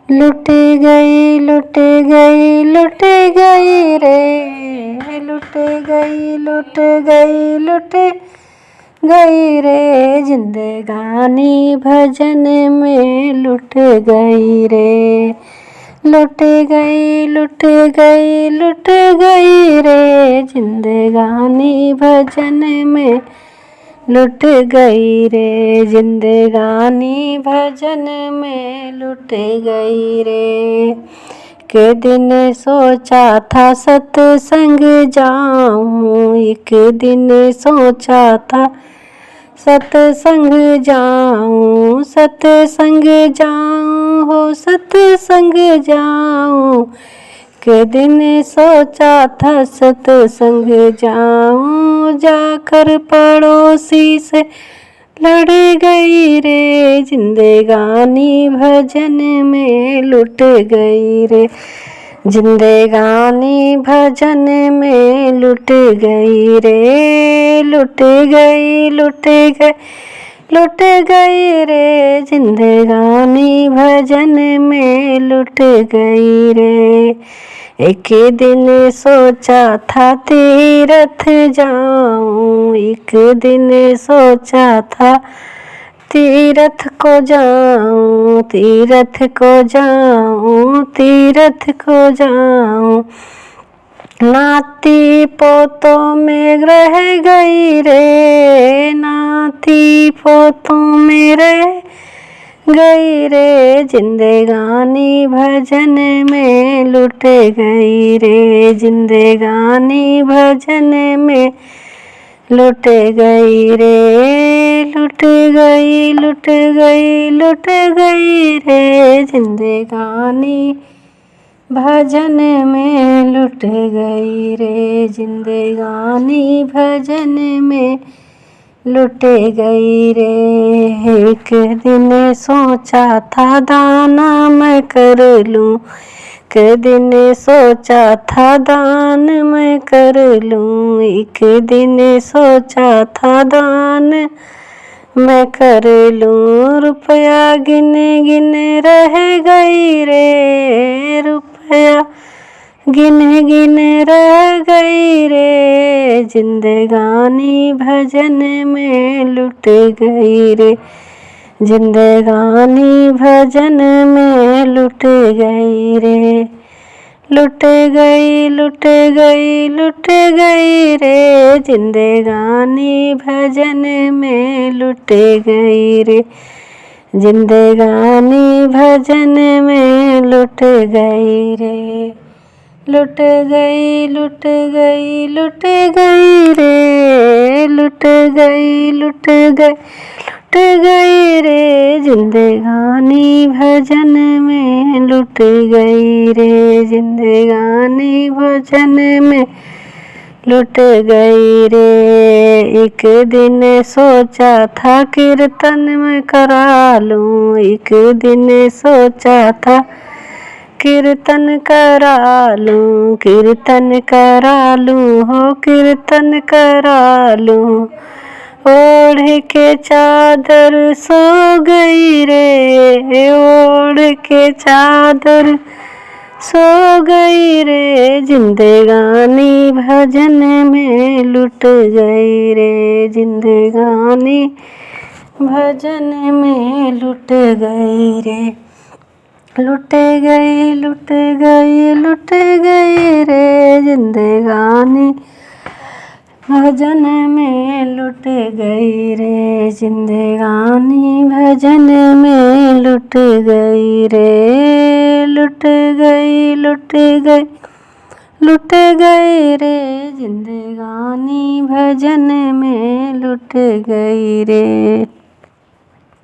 लुट गई लुट गई लुट गई रे, लुट गई लुट गई लुट गई रे, जिंदगानी भजन में लुट गई रे। लुट गई लुट गई लुट गई रे, जिंदगानी भजन में लुट गई रे, जिंदगानी भजन में लुट गई रे। के दिन सोचा था सत्संग जाऊं, एक दिन सोचा था सत्संग जाऊं, सत्संग जाऊं हो सत्संग जाऊं। के दिन सोचा था सत्संग जाऊं, जाकर पड़ोसी से लड़ गई रे, जिंदगानी भजन में लुट गई रे, जिंदगानी भजन में लुट गई रे। लुट गई लुट गई लुट गई रे, जिंदगानी भजन में लुट गई रे। एक दिन सोचा था तीरथ जाऊं, एक दिन सोचा था तीरथ को जाऊं, तीरथ को जाऊं, तीरथ को जाऊं। नाती पोतों में रह गई रे, नाती पोतों में रह गई रे, जिंदगानी भजन में लुट गई रे, जिंदगानी भजन में लुट गई रे। लुट गई लुट गई लुट गई रे, जिंदगानी भजन में लुट गई रे, जिंदगानी भजन में लुट गई रे। एक दिन सोचा था दाना मैं कर लूं, एक दिन सोचा था दान मैं कर लूं, एक दिन सोचा था दान मैं कर लूं। रुपया गिन गिन रह गई रे, रुपया गिन गिन रह गई रे, जिंदगानी भजन में लुट गई रे, जिंदगानी भजन में लुट गई रे। लुट गई लुट गई लुट गई रे, जिंदगानी भजन में लुट गई रे, जिंदगानी भजन में लुट गई रे। लुट गई लुट गई लुट गई रे, लुट गई लुट गई लुट गई रे, जिंदगानी भजन में लुट गई रे, जिंदगानी भजन में लुट गई रे। एक दिन सोचा था कीर्तन में करा लूं, एक दिन सोचा था कीर्तन करा लूं, कीर्तन करा लूं हो कीर्तन करा लूं। ओढ़ के चादर सो गई रे, ओढ़ के चादर सो गई रे, जिंदगानी भजन में लुट गई रे, जिंदगानी भजन में लुट गई रे। लुट गई लुट गई लुट गई रे, जिंदगानी भजन में लुट गई रे, जिंदगानी भजन में लुट गई रे। लुट गई लुट गई लुट गई रे, जिंदगानी भजन में लुट गई रे।